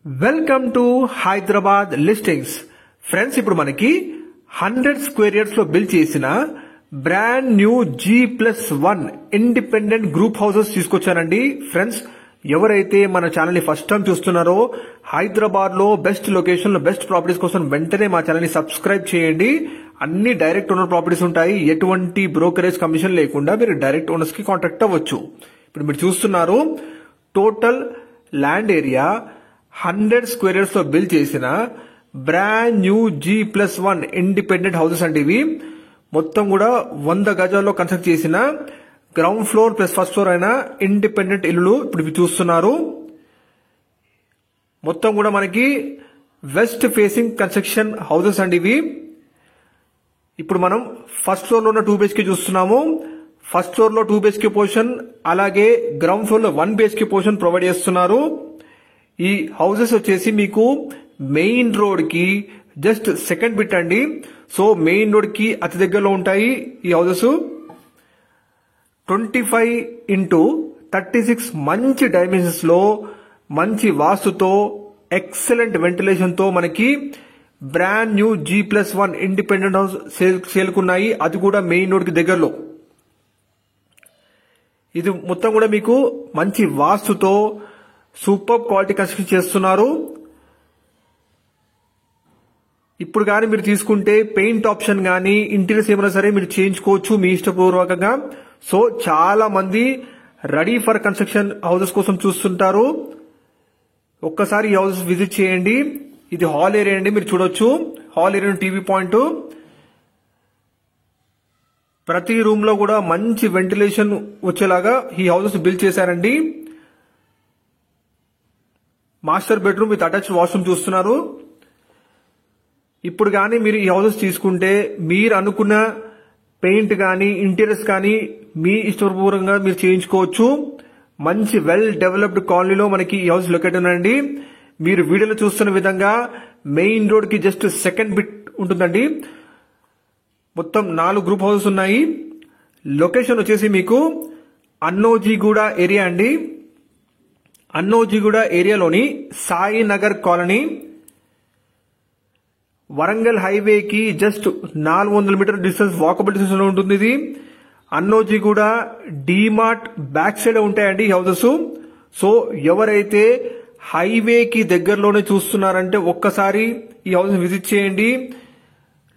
Welcome to Hyderabad listings. Friends, ఇప్పుడు మనకి 100 square yards లో బిల్డ్ చేసిన brand new G+1 independent group houses తీసుకొచ్చానండి. ఫ్రెండ్స్, ఎవరైతే మన ఛానల్ ని ఫస్ట్ టైం చూస్తున్నారో హైదరాబాద్ లో బెస్ట్ లొకేషన్ లో బెస్ట్ ప్రాపర్టీస్ కోసం వెంటనే మా ఛానల్ ని సబ్స్క్రైబ్ చేయండి. అన్ని డైరెక్ట్ ఓనర్ ప్రాపర్టీస్ ఉంటాయి. ఎటువంటి బ్రోకరేజ్ కమిషన్ లేకుండా మీరు డైరెక్ట్ ఓనర్స్ కి కాంటాక్ట్ అవ్వచ్చు. ఇప్పుడు మీరు చూస్తున్నారు total land area 100 square yards లో బిల్డ్ చేసిన brand new G+1 independent houses అండి. ఇవి మొత్తం కూడా 100 గజాల్లో కన్స్ట్రక్ట్ చేసిన ground floor plus first floor అయిన ఇండిపెండెంట్ ఇల్లులు ఇప్పుడు ఇవి చూస్తున్నారు. మొత్తం కూడా మనకి వెస్ట్ ఫేసింగ్ కన్స్ట్రక్షన్ హౌసెస్ అండి ఇవి. ఇప్పుడు మనం ఫస్ట్ ఫ్లోర్ లో ఉన్న 2 BHK చూస్తున్నాము. ఫస్ట్ ఫ్లోర్ లో 2 BHK పోర్షన్, అలాగే గ్రౌండ్ ఫ్లోర్ లో 1 BHK పోర్షన్ ప్రొవైడ్ చేస్తున్నారు. ఈ హౌసెస్ వచ్చేసి మీకు మెయిన్ రోడ్ కి జస్ట్ సెకండ్ బిట్ అండి. సో మెయిన్ రోడ్ కి అతి దగ్గరలో ఉంటాయి ఈ హౌసెస్. 25x36 మంచి డైమెన్షన్స్ లో మంచి వాస్తుతో ఎక్సలెంట్ వెంటిలేషన్ తో మనకి brand new G+1 independent house సేల్కున్నాయి. అది కూడా మెయిన్ రోడ్ కి దగ్గరలో. ఇది మొత్తం కూడా మీకు మంచి వాస్తుతో సూపర్ క్వాలిటీ కన్స్ట్రక్షన్ చేస్తున్నారు. ఇప్పుడు కానీ మీరు తీసుకుంటే పెయింట్ ఆప్షన్ కానీ ఇంటీరియర్స్ ఏమైనా సరే మీరు చేయించుకోవచ్చు మీ ఇష్టపూర్వకంగా. సో చాలా మంది రెడీ ఫర్ కన్స్ట్రక్షన్ హౌసెస్ కోసం చూస్తుంటారు. ఒక్కసారి ఈ హౌసెస్ విజిట్ చేయండి. ఇది హాల్ ఏరియా అండి, మీరు చూడొచ్చు. Hall area TV point. ప్రతి రూమ్ లో కూడా మంచి వెంటిలేషన్ వచ్చేలాగా ఈ హౌసెస్ బిల్డ్ చేశారండి. Master bedroom with attached washroom చూస్తున్నారు. ఇప్పుడు కానీ మీరు ఈ హౌసెస్ తీసుకుంటే మీరు అనుకున్న పెయింట్ కానీ ఇంటీరియర్స్ కానీ మీ ఇష్టపూర్వకంగా మీరు చేయించుకోవచ్చు. మంచి వెల్ డెవలప్డ్ కాలనీలో మనకి ఈ హౌస్ లొకేట్ ఉన్నాయండి. మీరు వీడియోలో చూస్తున్న విధంగా మెయిన్ రోడ్ కి జస్ట్ సెకండ్ బిట్ ఉంటుందండి. మొత్తం 4 గ్రూప్ హౌసెస్ ఉన్నాయి. లొకేషన్ వచ్చేసి మీకు అన్నోజీగూడ ఏరియా అండి. అన్నోజీగూడ ఏరియాలోని సాయినగర్ కాలనీ, వరంగల్ హైవేకి just 400 metre distance walkable distance లో ఉంటుంది. ఇది అన్నోజీగూడ డీమార్ట్ బ్యాక్ సైడ్ ఉంటాయండి ఈ హౌసెస్. సో ఎవరైతే హైవేకి దగ్గరలోనే చూస్తున్నారంటే ఒక్కసారి ఈ హౌస్ విజిట్ చేయండి.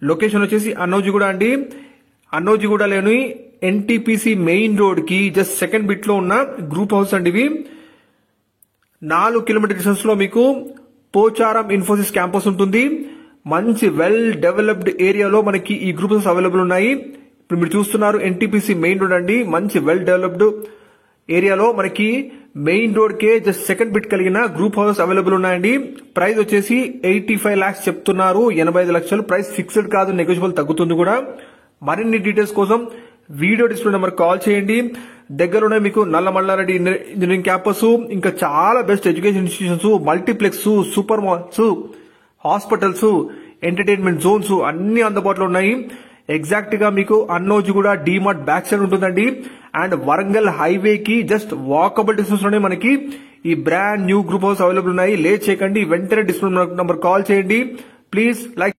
లొకేషన్ వచ్చేసి అన్నోజీగూడ అండి. అన్నోజీగూడలోని NTPC మెయిన్ రోడ్ కి జస్ట్ సెకండ్ బిట్ లో ఉన్న గ్రూప్ హౌస్ అండి ఇవి. 4 కిలోమీటర్ డిస్టెన్స్ లో మీకు పోచారం ఇన్ఫోసిస్ క్యాంపస్ ఉంటుంది. మంచి వెల్ డెవలప్డ్ ఏరియాలో మనకి ఈ గ్రూప్ హౌస్ అవైలబుల్ ఉన్నాయి. ఇప్పుడు మీరు చూస్తున్నారు NTPC మెయిన్ రోడ్ అండి. మంచి వెల్ డెవలప్డ్ ఏరియాలో మనకి మెయిన్ రోడ్ కే జస్ట్ సెకండ్ బిట్ కలిగిన గ్రూప్ హౌసెస్ అవైలబుల్ ఉన్నాయండి. ప్రైస్ వచ్చేసి 85 lakhs చెప్తున్నారు. 85 లక్షలు. ప్రైస్ ఫిక్స్డ్ కాదు, నెగోషియబుల్ తగ్గుతుంది కూడా. మరిన్ని డీటెయిల్స్ కోసం వీడియో డిస్ప్లే నెంబర్ కాల్ చేయండి. దగ్గరలోనే మీకు నల్లమల్లారెడ్డి ఇంజనీరింగ్ క్యాంపస్, ఇంకా చాలా best education institutions, multiplex, super malls, hospitals, entertainment Jones అన్ని అందుబాటులో ఉన్నాయి. ఎగ్జాక్ట్ గా మీకు అన్నోజీగూడ డీమార్ట్ బ్యాక్ సైడ్ ఉంటుందండి. అండ్ వరంగల్ హైవే కి జస్ట్ వాకబుల్ డిస్టెన్స్ లోనే మనకి ఈ brand new group house available ఉన్నాయి. లేట్ చేయకండి, వెంటనే డిస్ప్లే నెంబర్ కాల్ చేయండి. Please like